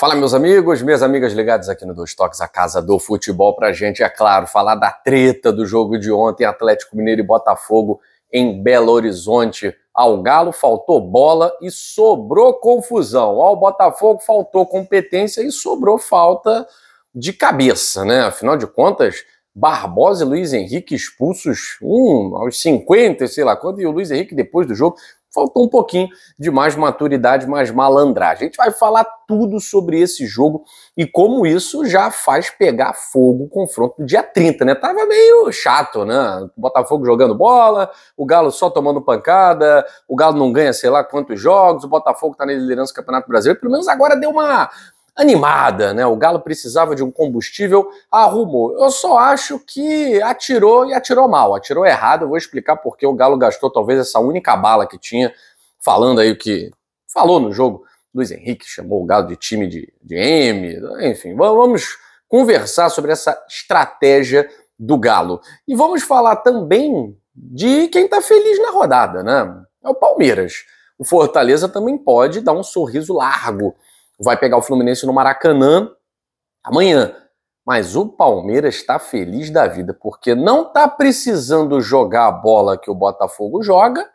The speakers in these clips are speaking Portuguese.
Fala, meus amigos, minhas amigas ligadas aqui no Dois Toques, a casa do futebol, pra gente, é claro, falar da treta do jogo de ontem, Atlético Mineiro e Botafogo em Belo Horizonte. Ao Galo faltou bola e sobrou confusão. Ao Botafogo faltou competência e sobrou falta de cabeça, né? Afinal de contas, Barbosa e Luiz Henrique expulsos, aos 50, sei lá quanto, e o Luiz Henrique depois do jogo faltou um pouquinho de mais maturidade, mais malandragem. A gente vai falar tudo sobre esse jogo e como isso já faz pegar fogo o confronto do dia 30, né? Tava meio chato, né? O Botafogo jogando bola, o Galo só tomando pancada, o Galo não ganha sei lá quantos jogos, o Botafogo tá na liderança do Campeonato Brasileiro, pelo menos agora deu uma animada, né? O Galo precisava de um combustível, arrumou. Eu só acho que atirou e atirou mal, atirou errado. Eu vou explicar porque o Galo gastou talvez essa única bala que tinha, falando aí o que falou no jogo. Luiz Henrique chamou o Galo de time de M, enfim, vamos conversar sobre essa estratégia do Galo. E vamos falar também de quem tá feliz na rodada, né? É o Palmeiras. O Fortaleza também pode dar um sorriso largo. Vai pegar o Fluminense no Maracanã amanhã. Mas o Palmeiras está feliz da vida, porque não está precisando jogar a bola que o Botafogo joga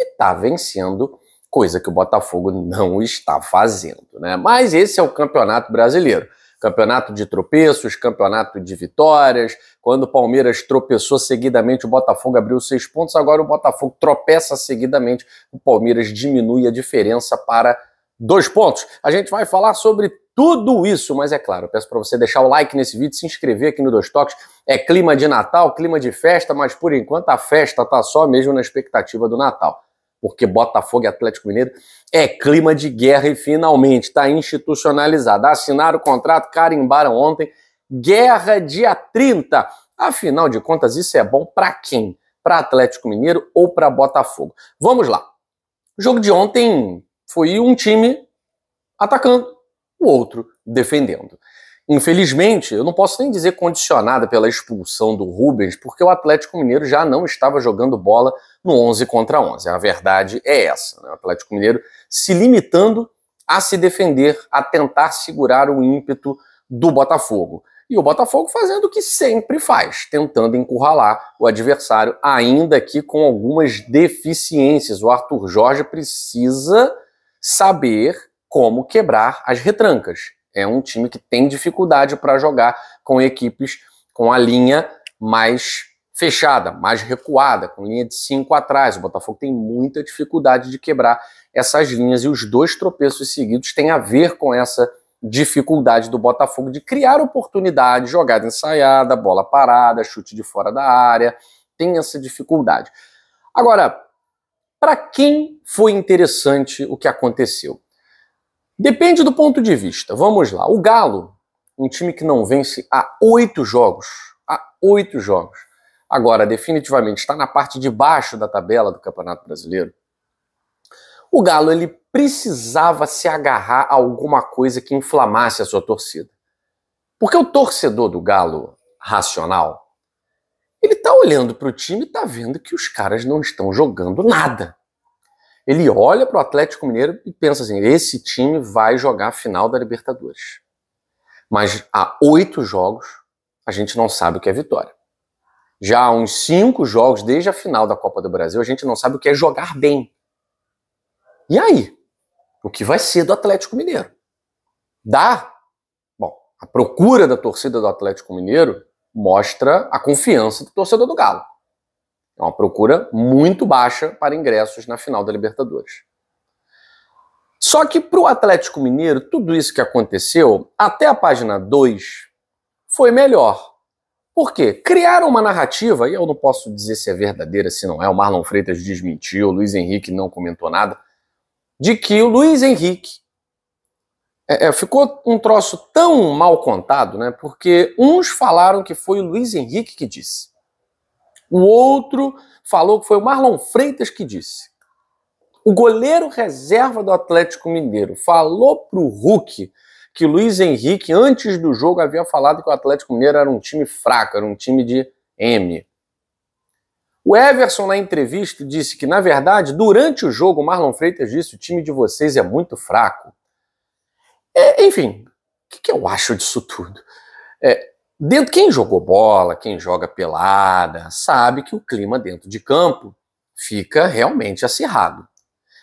e está vencendo, coisa que o Botafogo não está fazendo, né? Mas esse é o Campeonato Brasileiro. Campeonato de tropeços, campeonato de vitórias. Quando o Palmeiras tropeçou seguidamente, o Botafogo abriu 6 pontos. Agora o Botafogo tropeça seguidamente, o Palmeiras diminui a diferença para 2 pontos. A gente vai falar sobre tudo isso, mas é claro, eu peço para você deixar o like nesse vídeo, se inscrever aqui no Dois Toques. É clima de Natal, clima de festa, mas por enquanto a festa tá só mesmo na expectativa do Natal. Porque Botafogo e Atlético Mineiro é clima de guerra e finalmente está institucionalizado. Assinaram o contrato, carimbaram ontem, guerra dia 30. Afinal de contas, isso é bom para quem? Para Atlético Mineiro ou para Botafogo? Vamos lá. O jogo de ontem foi um time atacando, o outro defendendo. Infelizmente, eu não posso nem dizer condicionada pela expulsão do Rubens, porque o Atlético Mineiro já não estava jogando bola no 11 contra 11. A verdade é essa, né? O Atlético Mineiro se limitando a se defender, a tentar segurar o ímpeto do Botafogo. E o Botafogo fazendo o que sempre faz, tentando encurralar o adversário, ainda que com algumas deficiências. O Arthur Jorge precisa saber como quebrar as retrancas. É um time que tem dificuldade para jogar com equipes com a linha mais fechada, mais recuada, com linha de 5 atrás. O Botafogo tem muita dificuldade de quebrar essas linhas e os 2 tropeços seguidos têm a ver com essa dificuldade do Botafogo de criar oportunidade, jogada ensaiada, bola parada, chute de fora da área, tem essa dificuldade. Agora, para quem foi interessante o que aconteceu? Depende do ponto de vista. Vamos lá. O Galo, um time que não vence há 8 jogos. Há 8 jogos. Agora, definitivamente, está na parte de baixo da tabela do Campeonato Brasileiro. O Galo, ele precisava se agarrar a alguma coisa que inflamasse a sua torcida. Porque o torcedor do Galo racional, ele tá olhando para o time e tá vendo que os caras não estão jogando nada. Ele olha para o Atlético Mineiro e pensa assim, esse time vai jogar a final da Libertadores. Mas há 8 jogos, a gente não sabe o que é vitória. Já há uns 5 jogos, desde a final da Copa do Brasil, a gente não sabe o que é jogar bem. E aí? O que vai ser do Atlético Mineiro? Dá? Bom, a procura da torcida do Atlético Mineiro mostra a confiança do torcedor do Galo. É uma procura muito baixa para ingressos na final da Libertadores. Só que para o Atlético Mineiro, tudo isso que aconteceu, até a página 2, foi melhor. Por quê? Criaram uma narrativa, e eu não posso dizer se é verdadeira, se não é, o Marlon Freitas desmentiu, o Luiz Henrique não comentou nada, de que o Luiz Henrique ficou um troço tão mal contado, né? Porque uns falaram que foi o Luiz Henrique que disse. O outro falou que foi o Marlon Freitas que disse. O goleiro reserva do Atlético Mineiro falou pro Hulk que o Luiz Henrique, antes do jogo, havia falado que o Atlético Mineiro era um time fraco, era um time de M. O Everson, na entrevista, disse que, na verdade, durante o jogo, o Marlon Freitas disse que o time de vocês é muito fraco. Enfim, o que eu acho disso tudo? Dentro, quem jogou bola, quem joga pelada, sabe que o clima dentro de campo fica realmente acirrado.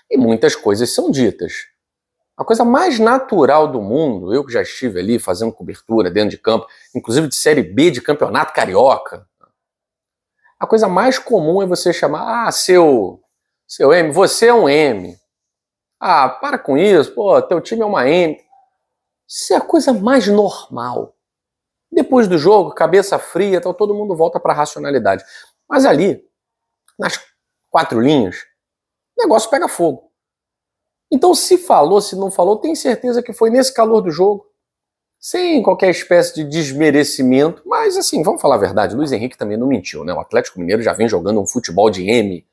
E muitas coisas são ditas. A coisa mais natural do mundo, eu que já estive ali fazendo cobertura dentro de campo, inclusive de Série B de Campeonato Carioca, a coisa mais comum é você chamar, seu M, você é um M. Ah, para com isso, pô, teu time é uma M. Isso é a coisa mais normal. Depois do jogo, cabeça fria, então todo mundo volta para a racionalidade. Mas ali, nas 4 linhas, o negócio pega fogo. Então, se falou, se não falou, tenho certeza que foi nesse calor do jogo, sem qualquer espécie de desmerecimento. Mas, assim, vamos falar a verdade, Luiz Henrique também não mentiu, né? O Atlético Mineiro já vem jogando um futebol de M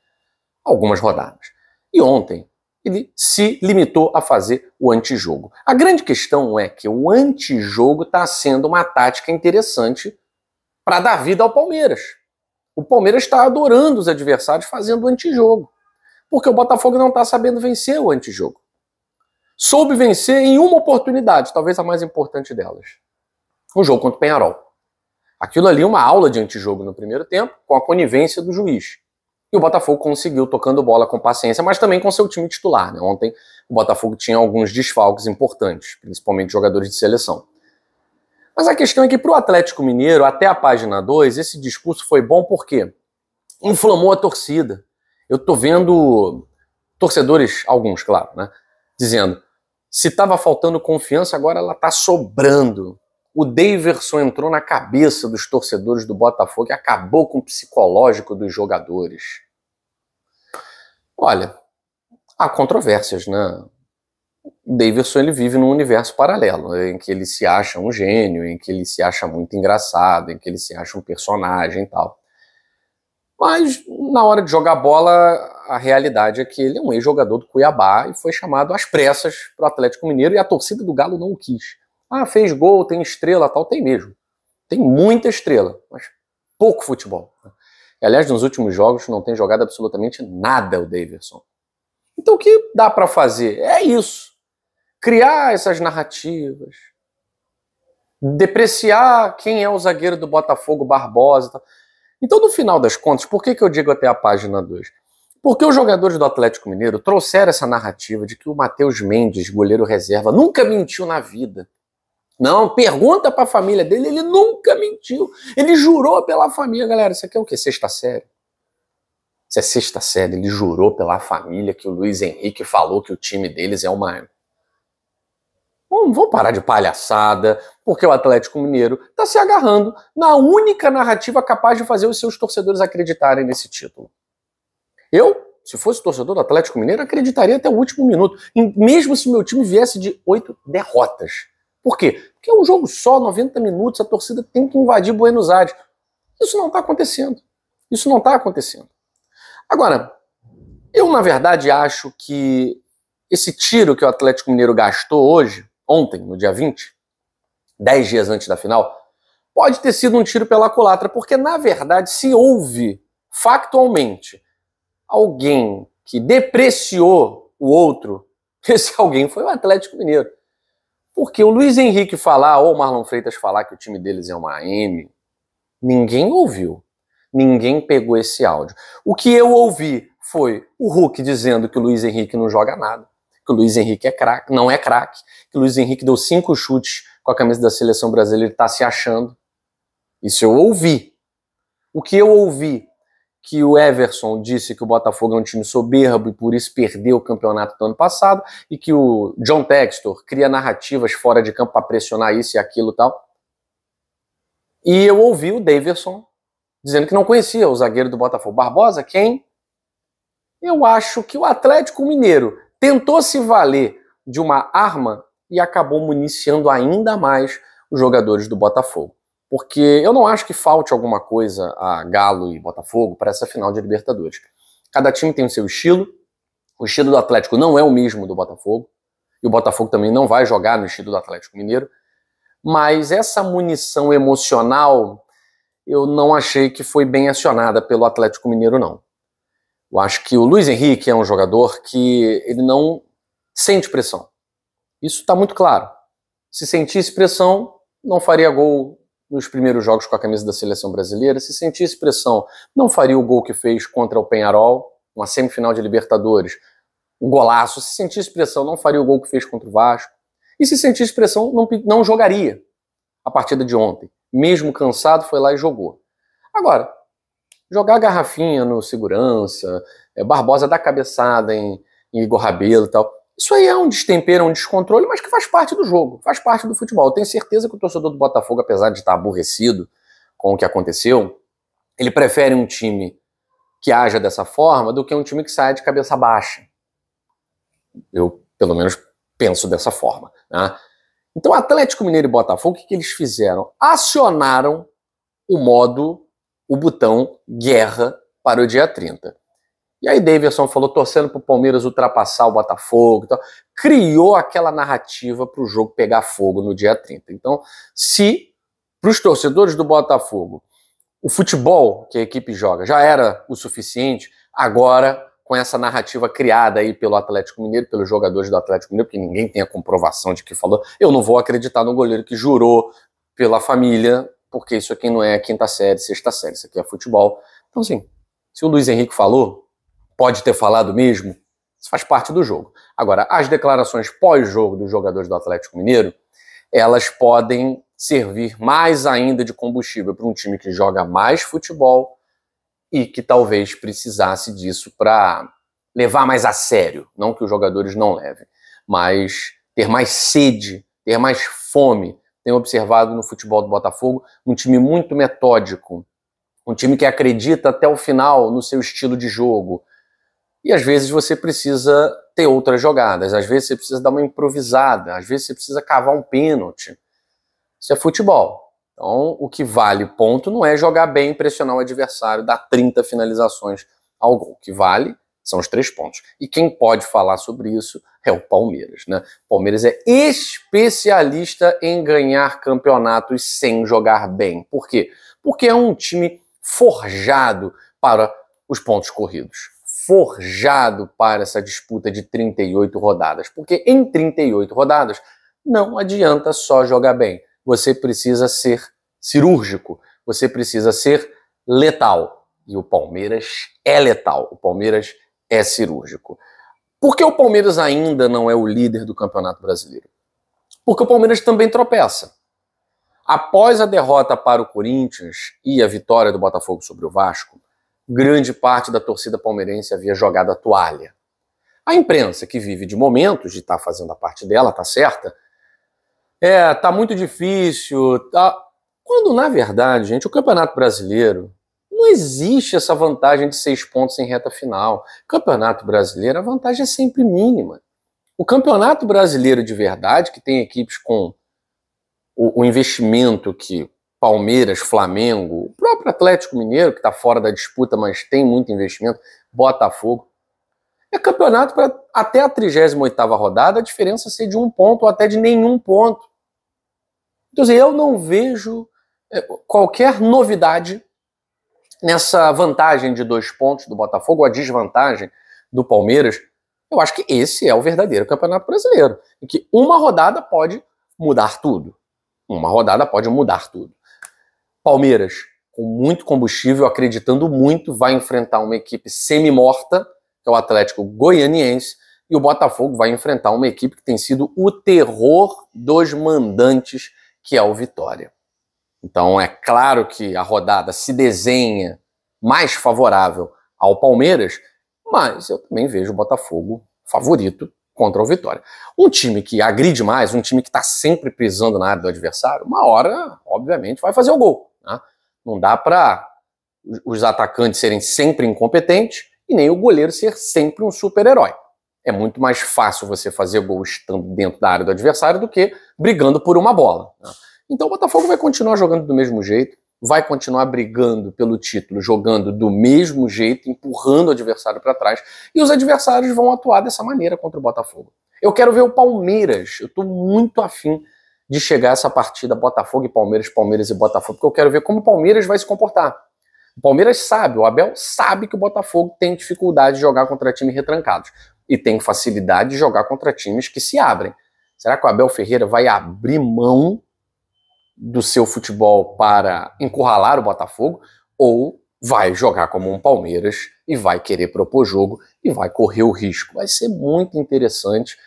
algumas rodadas. E ontem, ele se limitou a fazer o antijogo. A grande questão é que o antijogo está sendo uma tática interessante para dar vida ao Palmeiras. O Palmeiras está adorando os adversários fazendo o antijogo. Porque o Botafogo não está sabendo vencer o antijogo. Soube vencer em uma oportunidade, talvez a mais importante delas. O jogo contra o Peñarol. Aquilo ali é uma aula de antijogo no primeiro tempo, com a conivência do juiz. E o Botafogo conseguiu, tocando bola com paciência, mas também com seu time titular, né? Ontem o Botafogo tinha alguns desfalques importantes, principalmente jogadores de seleção. Mas a questão é que para o Atlético Mineiro, até a página 2, esse discurso foi bom porque inflamou a torcida. Eu tô vendo torcedores, alguns, claro, né, dizendo, se estava faltando confiança, agora ela tá sobrando. O Daverson entrou na cabeça dos torcedores do Botafogo e acabou com o psicológico dos jogadores. Olha, há controvérsias, né? O Daverson, ele vive num universo paralelo, em que ele se acha um gênio, em que ele se acha muito engraçado, em que ele se acha um personagem e tal. Mas, na hora de jogar bola, a realidade é que ele é um ex-jogador do Cuiabá e foi chamado às pressas para o Atlético Mineiro e a torcida do Galo não o quis. Ah, fez gol, tem estrela, tal, tem mesmo. Tem muita estrela, mas pouco futebol. E, aliás, nos últimos jogos não tem jogado absolutamente nada o Daverson. Então o que dá para fazer? É isso. Criar essas narrativas. Depreciar quem é o zagueiro do Botafogo, Barbosa e tal. Então, no final das contas, por que eu digo até a página 2? Porque os jogadores do Atlético Mineiro trouxeram essa narrativa de que o Matheus Mendes, goleiro reserva, nunca mentiu na vida. Não, pergunta para a família dele, ele nunca mentiu. Ele jurou pela família. Galera, isso aqui é o quê? Sexta série? Isso é sexta série. Ele jurou pela família que o Luiz Henrique falou que o time deles é uma... Vamos parar de palhaçada, porque o Atlético Mineiro está se agarrando na única narrativa capaz de fazer os seus torcedores acreditarem nesse título. Eu, se fosse torcedor do Atlético Mineiro, acreditaria até o último minuto, mesmo se meu time viesse de 8 derrotas. Por quê? Porque é um jogo só, 90 minutos, a torcida tem que invadir Buenos Aires. Isso não está acontecendo. Isso não está acontecendo. Agora, eu, na verdade, acho que esse tiro que o Atlético Mineiro gastou hoje, ontem, no dia 20, 10 dias antes da final, pode ter sido um tiro pela culatra, porque, na verdade, se houve, factualmente, alguém que depreciou o outro, esse alguém foi o Atlético Mineiro. Porque o Luiz Henrique falar, ou o Marlon Freitas falar que o time deles é uma AM, ninguém ouviu. Ninguém pegou esse áudio. O que eu ouvi foi o Hulk dizendo que o Luiz Henrique não joga nada, que o Luiz Henrique é craque, não é craque, que o Luiz Henrique deu 5 chutes com a camisa da seleção brasileira e ele está se achando. Isso eu ouvi. O que eu ouvi, que o Everson disse que o Botafogo é um time soberbo e por isso perdeu o campeonato do ano passado, e que o John Textor cria narrativas fora de campo para pressionar isso e aquilo e tal. E eu ouvi o Daverson dizendo que não conhecia o zagueiro do Botafogo. Barbosa, quem? Eu acho que o Atlético Mineiro tentou se valer de uma arma e acabou municiando ainda mais os jogadores do Botafogo. Porque eu não acho que falte alguma coisa a Galo e Botafogo para essa final de Libertadores. Cada time tem o seu estilo. O estilo do Atlético não é o mesmo do Botafogo. E o Botafogo também não vai jogar no estilo do Atlético Mineiro. Mas essa munição emocional eu não achei que foi bem acionada pelo Atlético Mineiro, não. Eu acho que o Luiz Henrique é um jogador que ele não sente pressão. Isso está muito claro. Se sentisse pressão, não faria gol nos primeiros jogos com a camisa da seleção brasileira. Se sentisse pressão, não faria o gol que fez contra o Peñarol, uma semifinal de Libertadores, um golaço. Se sentisse pressão, não faria o gol que fez contra o Vasco. E se sentisse pressão, não jogaria a partida de ontem. Mesmo cansado, foi lá e jogou. Agora, jogar garrafinha no segurança, Barbosa dar cabeçada em Igor Rabelo e tal, isso aí é um destempero, um descontrole, mas que faz parte do jogo, faz parte do futebol. Eu tenho certeza que o torcedor do Botafogo, apesar de estar aborrecido com o que aconteceu, ele prefere um time que haja dessa forma do que um time que saia de cabeça baixa. Eu, pelo menos, penso dessa forma, né? Então, Atlético Mineiro e Botafogo, o que eles fizeram? Acionaram o botão guerra para o dia 30. E aí Davidson falou, torcendo para o Palmeiras ultrapassar o Botafogo e tal. Criou aquela narrativa para o jogo pegar fogo no dia 30. Então, se para os torcedores do Botafogo o futebol que a equipe joga já era o suficiente, agora, com essa narrativa criada aí pelo Atlético Mineiro, pelos jogadores do Atlético Mineiro, porque ninguém tem a comprovação de que falou, eu não vou acreditar no goleiro que jurou pela família, porque isso aqui não é quinta série, sexta série, isso aqui é futebol. Então, assim, se o Luiz Henrique falou, pode ter falado mesmo, isso faz parte do jogo. Agora, as declarações pós-jogo dos jogadores do Atlético Mineiro, elas podem servir mais ainda de combustível para um time que joga mais futebol e que talvez precisasse disso para levar mais a sério. Não que os jogadores não levem, mas ter mais sede, ter mais fome. Tenho observado no futebol do Botafogo um time muito metódico, um time que acredita até o final no seu estilo de jogo. E às vezes você precisa ter outras jogadas, às vezes você precisa dar uma improvisada, às vezes você precisa cavar um pênalti. Isso é futebol. Então, o que vale ponto não é jogar bem, pressionar o adversário, dar 30 finalizações ao gol. O que vale são os 3 pontos. E quem pode falar sobre isso é o Palmeiras, né? O Palmeiras é especialista em ganhar campeonatos sem jogar bem. Por quê? Porque é um time forjado para os pontos corridos. Forjado para essa disputa de 38 rodadas. Porque em 38 rodadas não adianta só jogar bem. Você precisa ser cirúrgico, você precisa ser letal. E o Palmeiras é letal, o Palmeiras é cirúrgico. Por que o Palmeiras ainda não é o líder do Campeonato Brasileiro? Porque o Palmeiras também tropeça. Após a derrota para o Corinthians e a vitória do Botafogo sobre o Vasco, grande parte da torcida palmeirense havia jogado a toalha. A imprensa, que vive de momentos, de estar fazendo a parte dela, tá certa, tá muito difícil, tá... Quando, na verdade, gente, o Campeonato Brasileiro, não existe essa vantagem de 6 pontos em reta final. O Campeonato Brasileiro, a vantagem é sempre mínima. O Campeonato Brasileiro de verdade, que tem equipes com o investimento que Palmeiras, Flamengo, o próprio Atlético Mineiro, que está fora da disputa, mas tem muito investimento, Botafogo, é campeonato para até a 38ª rodada a diferença ser de 1 ponto ou até de nenhum ponto. Então, eu não vejo qualquer novidade nessa vantagem de 2 pontos do Botafogo, ou a desvantagem do Palmeiras. Eu acho que esse é o verdadeiro Campeonato Brasileiro, em que uma rodada pode mudar tudo. Uma rodada pode mudar tudo. Palmeiras, com muito combustível, acreditando muito, vai enfrentar uma equipe semi-morta, que é o Atlético Goianiense, e o Botafogo vai enfrentar uma equipe que tem sido o terror dos mandantes, que é o Vitória. Então é claro que a rodada se desenha mais favorável ao Palmeiras, mas eu também vejo o Botafogo favorito contra o Vitória. Um time que agride mais, um time que está sempre pisando na área do adversário, uma hora, obviamente, vai fazer o gol, né? Não dá para os atacantes serem sempre incompetentes e nem o goleiro ser sempre um super-herói. É muito mais fácil você fazer gol estando dentro da área do adversário do que brigando por uma bola, né? Então o Botafogo vai continuar jogando do mesmo jeito, vai continuar brigando pelo título, jogando do mesmo jeito, empurrando o adversário para trás, e os adversários vão atuar dessa maneira contra o Botafogo. Eu quero ver o Palmeiras, eu estou muito afim de chegar a essa partida Botafogo e Palmeiras, Palmeiras e Botafogo, porque eu quero ver como o Palmeiras vai se comportar. O Palmeiras sabe, o Abel sabe que o Botafogo tem dificuldade de jogar contra times retrancados, e tem facilidade de jogar contra times que se abrem. Será que o Abel Ferreira vai abrir mão do seu futebol para encurralar o Botafogo? Ou vai jogar como um Palmeiras e vai querer propor jogo e vai correr o risco? Vai ser muito interessante.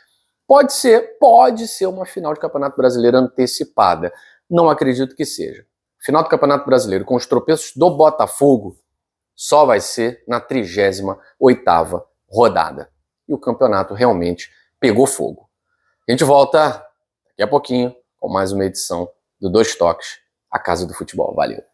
Pode ser uma final de Campeonato Brasileiro antecipada. Não acredito que seja. Final do Campeonato Brasileiro com os tropeços do Botafogo só vai ser na 38ª rodada. E o campeonato realmente pegou fogo. A gente volta daqui a pouquinho com mais uma edição do Dois Toques, a Casa do Futebol. Valeu!